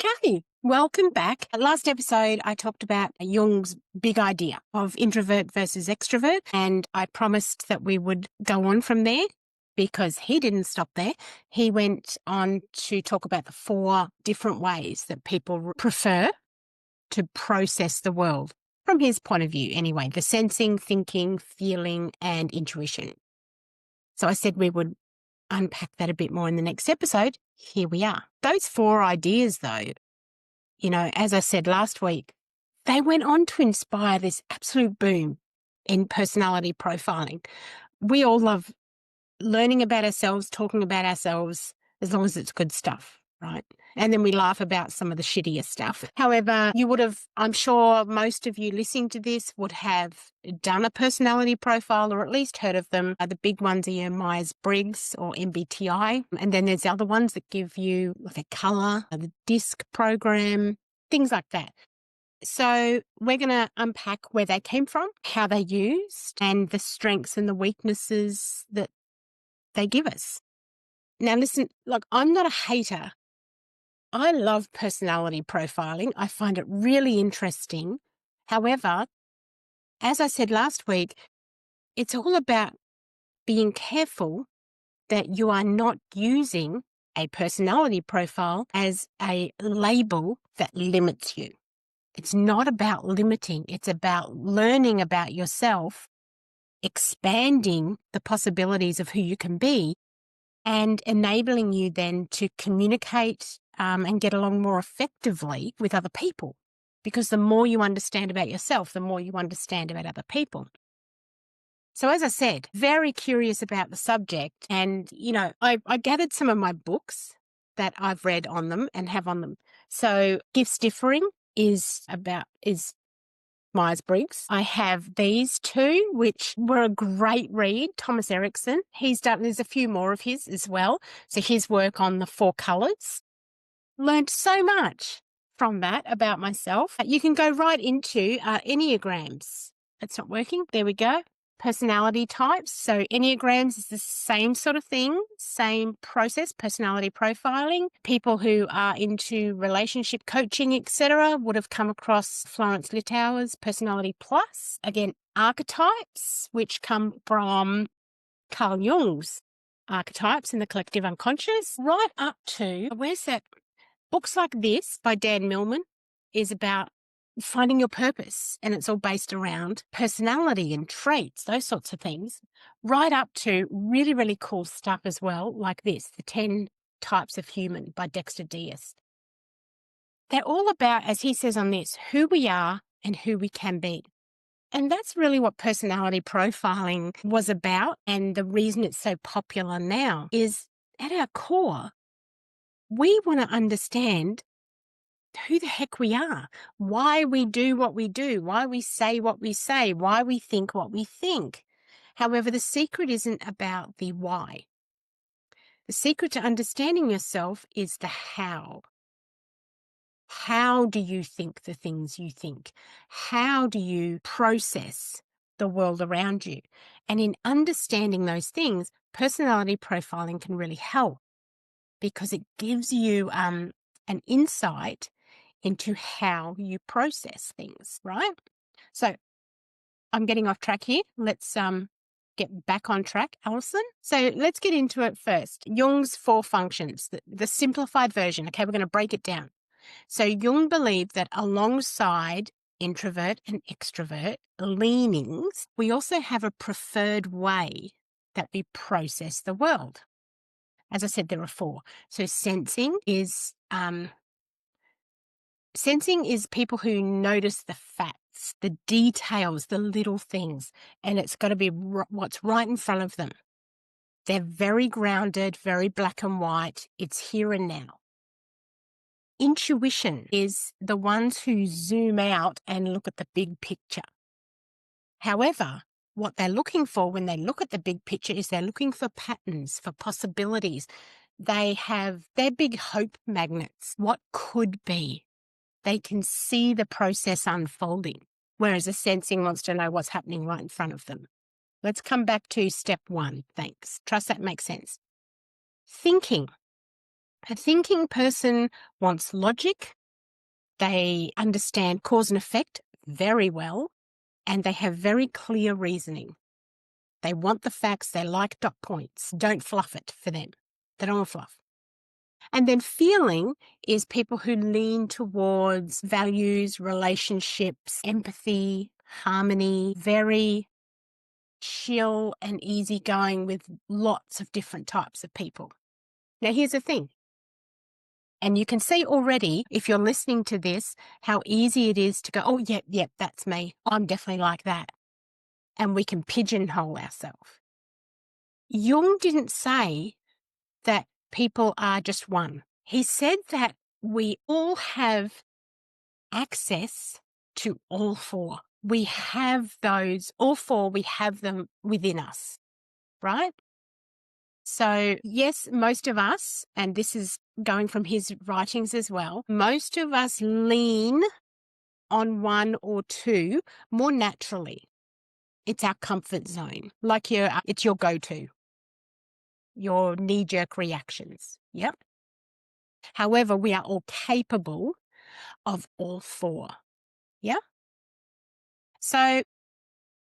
Okay, welcome back. Last episode, I talked about Jung's big idea of introvert versus extrovert, and I promised that we would go on from there because he didn't stop there. He went on to talk about the 4 different ways that people prefer to process the world from his point of view anyway, the sensing, thinking, feeling, and intuition. So I said we would unpack that a bit more in the next episode. Here we are. Those 4 ideas, though, as I said last week, they went on to inspire this absolute boom in personality profiling. We all love learning about ourselves, talking about ourselves, as long as it's good stuff, right? And then we laugh about some of the shittier stuff. However, I'm sure most of you listening to this would have done a personality profile or at least heard of them. The big ones are your Myers-Briggs or MBTI. And then there's other ones that give you like a color, the DISC program, things like that. So we're going to unpack where they came from, how they're used, and the strengths and the weaknesses that they give us. Now, listen, look, I'm not a hater. I love personality profiling. I find it really interesting. However, as I said last week, it's all about being careful that you are not using a personality profile as a label that limits you. It's not about limiting. It's about learning about yourself, expanding the possibilities of who you can be, and enabling you then to communicate and get along more effectively with other people. Because the more you understand about yourself, the more you understand about other people. So as I said, very curious about the subject. And, I gathered some of my books that I've read on them and have on them. So Gifts Differing is Myers-Briggs. I have these 2, which were a great read. Thomas Erickson. There's a few more of his as well. So his work on the 4 colors. Learned so much from that about myself. You can go right into Enneagrams. It's not working. There we go. Personality types. So Enneagrams is the same sort of thing, same process, personality profiling. People who are into relationship coaching, etc., would have come across Florence Littauer's Personality Plus. Again, archetypes, which come from Carl Jung's archetypes in the collective unconscious, right up to, where's that? Books like this by Dan Millman is about finding your purpose, and it's all based around personality and traits, those sorts of things, right up to really, really cool stuff as well, like this, The 10 Types of Human by Dexter Diaz. They're all about, as he says on this, who we are and who we can be. And that's really what personality profiling was about, and the reason it's so popular now is, at our core, we want to understand who the heck we are, why we do what we do, why we say what we say, why we think what we think. However, the secret isn't about the why. The secret to understanding yourself is the how. How do you think the things you think? How do you process the world around you? And in understanding those things, personality profiling can really help because it gives you an insight into how you process things, right? So I'm getting off track here. Let's get back on track, Alison. So let's get into it first. Jung's 4 functions, the simplified version. Okay, we're going to break it down. So Jung believed that alongside introvert and extrovert leanings, we also have a preferred way that we process the world. As I said, there are 4. So sensing is people who notice the facts, the details, the little things, and it's got to be what's right in front of them. They're very grounded, very black and white. It's here and now. Intuition is the ones who zoom out and look at the big picture. However, what they're looking for when they look at the big picture is they're looking for patterns, for possibilities. They're big hope magnets. What could be? They can see the process unfolding, whereas a sensing wants to know what's happening right in front of them. Let's come back to step 1. Thanks. Trust that makes sense. Thinking. A thinking person wants logic. They understand cause and effect very well, and they have very clear reasoning. They want the facts. They like dot points. Don't fluff it for them. They don't want fluff. And then feeling is people who lean towards values, relationships, empathy, harmony, very chill and easygoing with lots of different types of people. Now, here's the thing. And you can see already, if you're listening to this, how easy it is to go, oh, yep, that's me. I'm definitely like that. And we can pigeonhole ourselves. Jung didn't say that people are just one. He said that we all have access to all four. We have those, all four, we have them within us, right? So yes, most of us, and this is going from his writings as well, most of us lean on one or two more naturally. It's our comfort zone, like it's your go-to, your knee-jerk reactions. Yep. However, we are all capable of all four. Yeah. So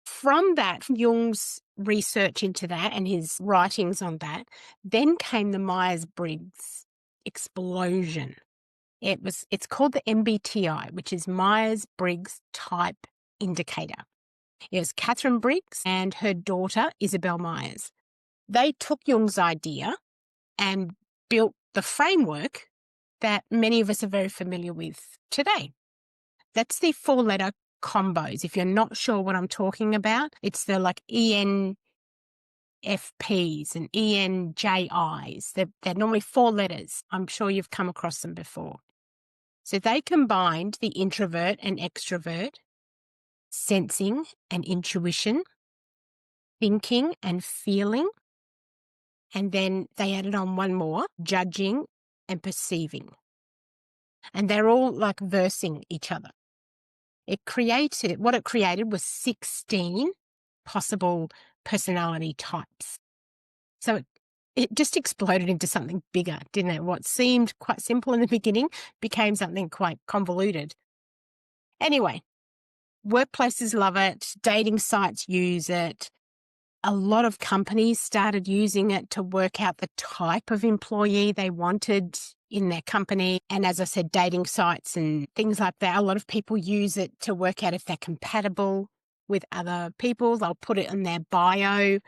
from that, from Jung's research into that and his writings on that, then came the Myers-Briggs explosion. It's called the MBTI, which is Myers-Briggs Type Indicator. It was Catherine Briggs and her daughter, Isabel Myers. They took Jung's idea and built the framework that many of us are very familiar with today. That's the 4-letter combos. If you're not sure what I'm talking about, it's the like ENFPs and ENJIs. They're normally 4 letters. I'm sure you've come across them before. So they combined the introvert and extrovert, sensing and intuition, thinking and feeling, and then they added on one more, judging and perceiving. And they're all like versing each other. What it created was 16 possible personality types. So it just exploded into something bigger, didn't it? What seemed quite simple in the beginning became something quite convoluted. Anyway, workplaces love it. Dating sites use it. A lot of companies started using it to work out the type of employee they wanted in their company. And as I said, dating sites and things like that, a lot of people use it to work out if they're compatible with other people. They'll put it in their bio.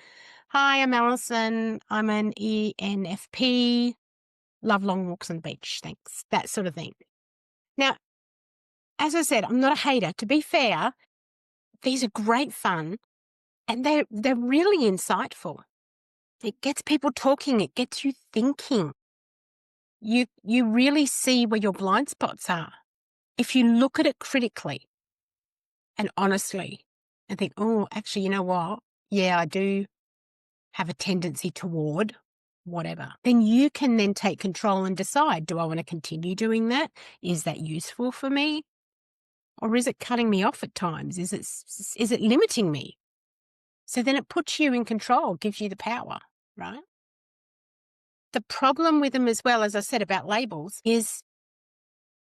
Hi, I'm Alison. I'm an ENFP. Love long walks on the beach. Thanks. That sort of thing. Now, as I said, I'm not a hater. To be fair, these are great fun. And they're really insightful. It gets people talking. It gets you thinking. You really see where your blind spots are. If you look at it critically and honestly and think, oh, actually, you know what? Yeah, I do have a tendency toward whatever. Then you can then take control and decide, do I want to continue doing that? Is that useful for me? Or is it cutting me off at times? Is it limiting me? So then it puts you in control, gives you the power, right? The problem with them as well, as I said about labels, is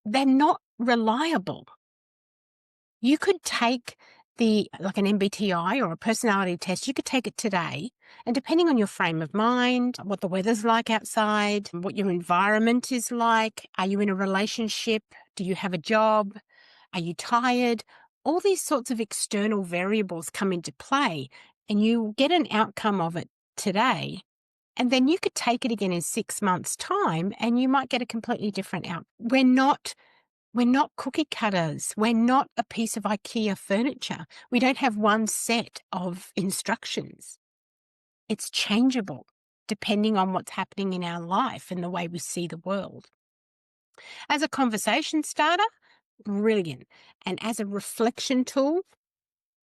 they're not reliable. You could take like an MBTI or a personality test, you could take it today, and depending on your frame of mind, what the weather's like outside, what your environment is like, are you in a relationship? Do you have a job? Are you tired? All these sorts of external variables come into play, and you get an outcome of it today, and then you could take it again in 6 months' time, and you might get a completely different outcome. We're not cookie cutters. We're not a piece of IKEA furniture. We don't have one set of instructions. It's changeable depending on what's happening in our life and the way we see the world. As a conversation starter, brilliant. And as a reflection tool,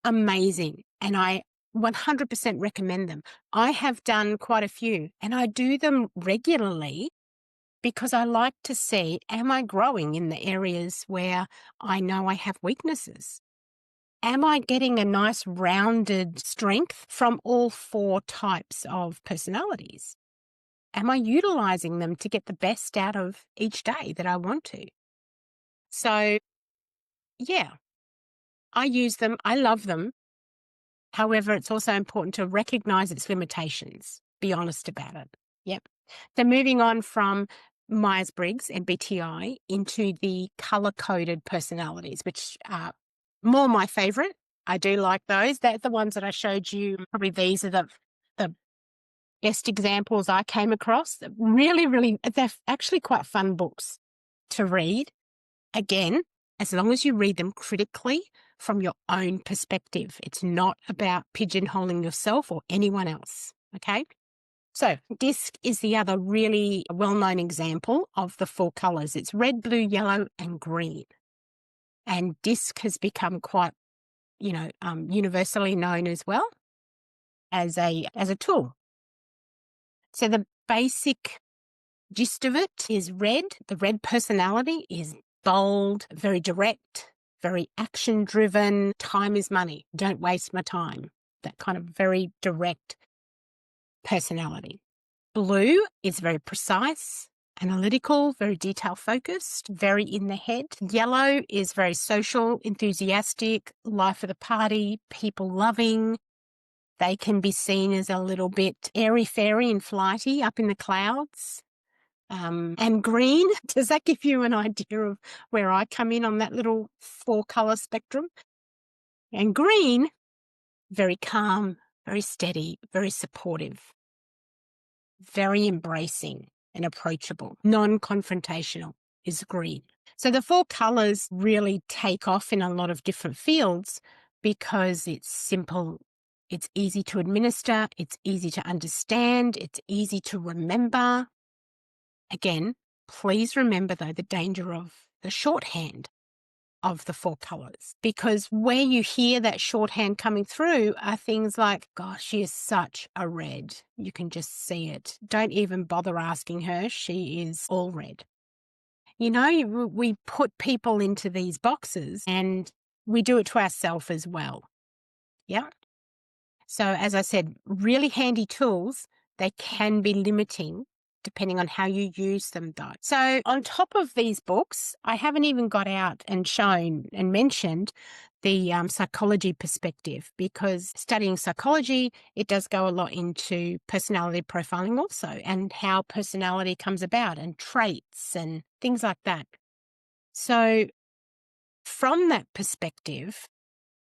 amazing. And I 100% recommend them. I have done quite a few, and I do them regularly because I like to see, am I growing in the areas where I know I have weaknesses? Am I getting a nice rounded strength from all 4 types of personalities? Am I utilizing them to get the best out of each day that I want to? So, yeah, I use them. I love them. However, it's also important to recognize its limitations, be honest about it. Yep. So moving on from Myers-Briggs, MBTI, into the color-coded personalities, which are more my favorite. I do like those. They're the ones that I showed you. Probably these are the best examples I came across. Really, really, they're actually quite fun books to read. Again, as long as you read them critically from your own perspective. It's not about pigeonholing yourself or anyone else. Okay. So disc is the other really well-known example of the four colors. It's red, blue, yellow, and green. And disc has become quite, universally known as well as a tool. So the basic gist of it is red. The red personality is bold, very direct, very action-driven. Time is money. Don't waste my time. That kind of very direct personality. Blue is very precise, analytical, very detail-focused, very in the head. Yellow is very social, enthusiastic, life of the party, people-loving. They can be seen as a little bit airy-fairy and flighty up in the clouds. And green, does that give you an idea of where I come in on that little four-color spectrum? And green, very calm, very steady, very supportive, very embracing and approachable, non-confrontational is green. So the four colors really take off in a lot of different fields because it's simple, it's easy to administer, it's easy to understand, it's easy to remember. Again, please remember, though, the danger of the shorthand of the four colors, because where you hear that shorthand coming through are things like, gosh, she is such a red. You can just see it. Don't even bother asking her. She is all red. We put people into these boxes and we do it to ourselves as well. Yeah. So as I said, really handy tools, they can be limiting depending on how you use them though. So on top of these books, I haven't even got out and shown and mentioned the psychology perspective, because studying psychology, it does go a lot into personality profiling also, and how personality comes about and traits and things like that. So from that perspective,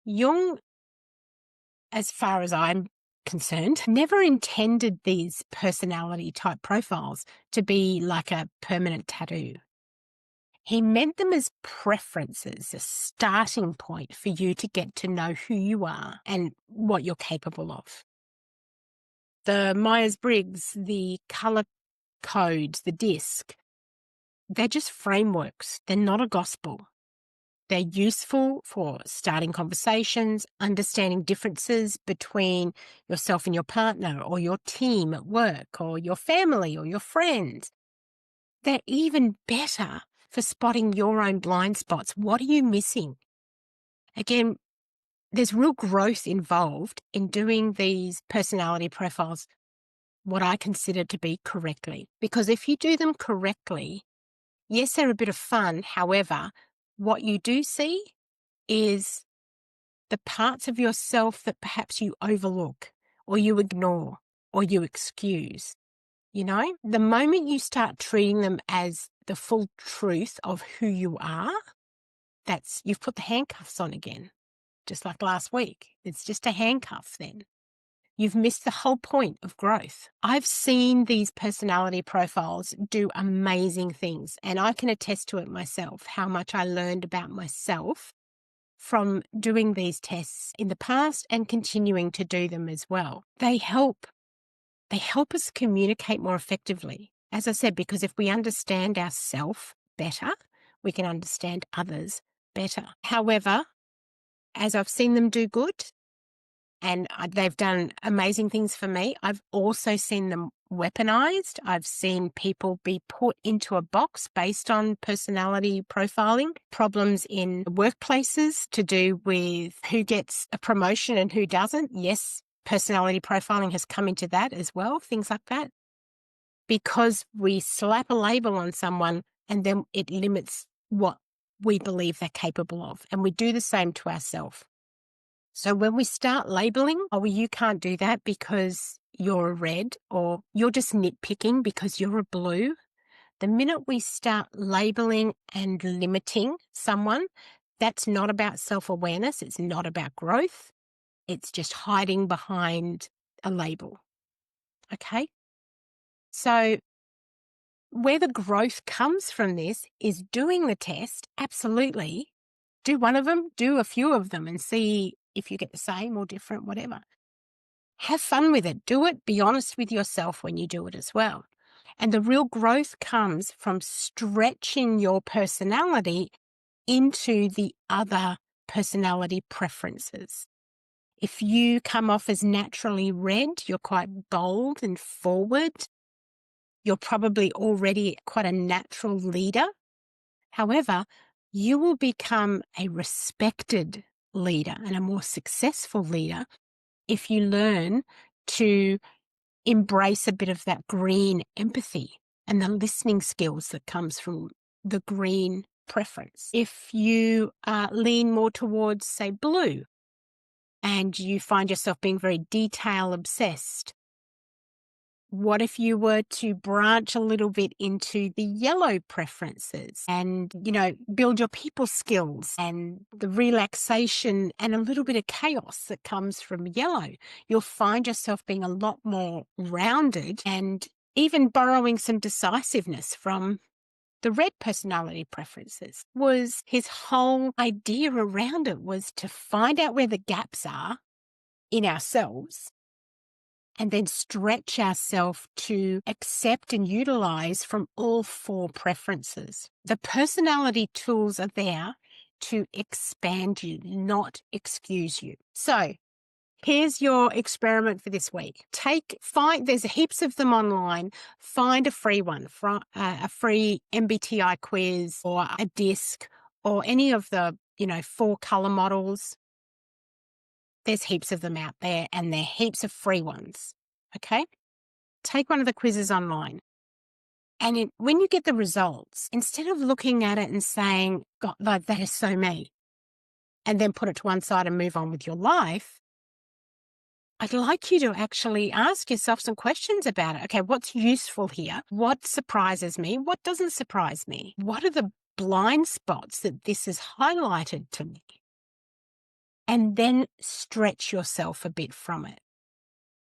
Jung, as far as I'm concerned, never intended these personality type profiles to be like a permanent tattoo. He meant them as preferences, a starting point for you to get to know who you are and what you're capable of. The Myers-Briggs, the color codes, the disc, they're just frameworks. They're not a gospel. They're useful for starting conversations, understanding differences between yourself and your partner or your team at work or your family or your friends. They're even better for spotting your own blind spots. What are you missing? Again, there's real growth involved in doing these personality profiles, what I consider to be correctly. Because if you do them correctly, yes, they're a bit of fun. However, what you do see is the parts of yourself that perhaps you overlook or you ignore or you excuse. The moment you start treating them as the full truth of who you are, you've put the handcuffs on again, just like last week. It's just a handcuff then. You've missed the whole point of growth. I've seen these personality profiles do amazing things, and I can attest to it myself, how much I learned about myself from doing these tests in the past and continuing to do them as well. They help us communicate more effectively. As I said, because if we understand ourselves better, we can understand others better. However, as I've seen them do good, and they've done amazing things for me, I've also seen them weaponized. I've seen people be put into a box based on personality profiling, problems in workplaces to do with who gets a promotion and who doesn't. Yes, personality profiling has come into that as well, things like that. because we slap a label on someone and then it limits what we believe they're capable of. And we do the same to ourselves. So when we start labeling, oh, well, you can't do that because you're a red, or you're just nitpicking because you're a blue. The minute we start labeling and limiting someone, that's not about self-awareness. It's not about growth. It's just hiding behind a label. Okay? So where the growth comes from this is doing the test. Absolutely. Do one of them, do a few of them and see if you get the same or different, whatever. Have fun with it. Do it. Be honest with yourself when you do it as well. And the real growth comes from stretching your personality into the other personality preferences. If you come off as naturally red, you're quite bold and forward. You're probably already quite a natural leader. However, you will become a respected leader and a more successful leader if you learn to embrace a bit of that green empathy and the listening skills that comes from the green preference. If you lean more towards, say, blue, and you find yourself being very detail obsessed, what if you were to branch a little bit into the yellow preferences and, build your people skills and the relaxation and a little bit of chaos that comes from yellow? You'll find yourself being a lot more rounded and even borrowing some decisiveness from the red personality preferences. Was his whole idea around it was to find out where the gaps are in ourselves and then stretch ourselves to accept and utilize from all four preferences. The personality tools are there to expand you, not excuse you. So here's your experiment for this week. There's heaps of them online. Find a free one, a free MBTI quiz or a disc or any of the, 4 color models. There's heaps of them out there and there are heaps of free ones. Okay? Take one of the quizzes online. And when you get the results, instead of looking at it and saying, God, like, that is so me, and then put it to one side and move on with your life, I'd like you to actually ask yourself some questions about it. Okay, what's useful here? What surprises me? What doesn't surprise me? What are the blind spots that this has highlighted to me? And then stretch yourself a bit from it.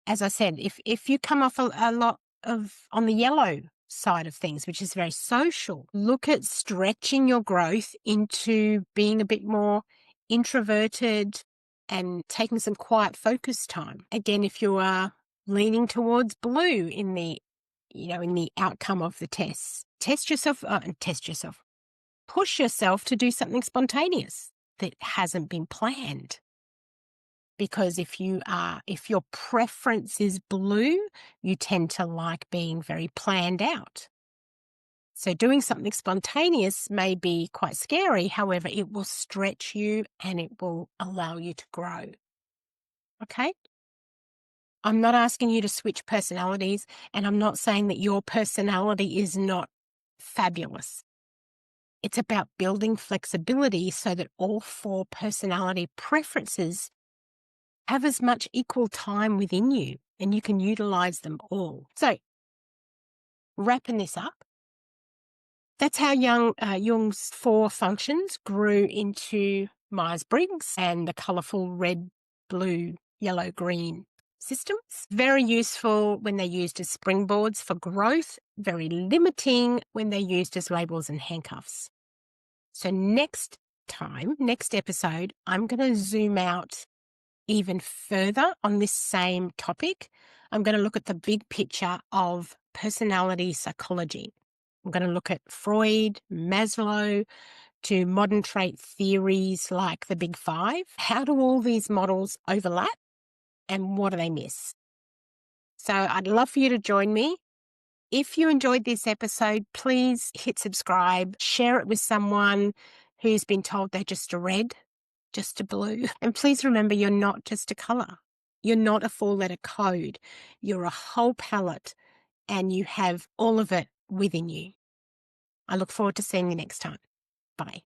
As I said, if you come off a lot on the yellow side of things, which is very social, look at stretching your growth into being a bit more introverted and taking some quiet focus time. Again, if you are leaning towards blue in the outcome of the test, push yourself to do something spontaneous that hasn't been planned. Because if your preference is blue, you tend to like being very planned out. So doing something spontaneous may be quite scary. However, it will stretch you and it will allow you to grow. Okay? I'm not asking you to switch personalities, and I'm not saying that your personality is not fabulous. It's about building flexibility so that all 4 personality preferences have as much equal time within you and you can utilize them all. So, wrapping this up, that's how Jung's 4 functions grew into Myers-Briggs and the colourful red, blue, yellow, green systems. Very useful when they're used as springboards for growth, very limiting when they're used as labels and handcuffs. So next episode, I'm going to zoom out even further on this same topic. I'm going to look at the big picture of personality psychology. I'm going to look at Freud, Maslow, to modern trait theories like the Big Five. How do all these models overlap and what do they miss? So I'd love for you to join me. If you enjoyed this episode, please hit subscribe, share it with someone who's been told they're just a red, just a blue. And please remember, you're not just a colour. You're not a 4-letter code. You're a whole palette, and you have all of it within you. I look forward to seeing you next time. Bye.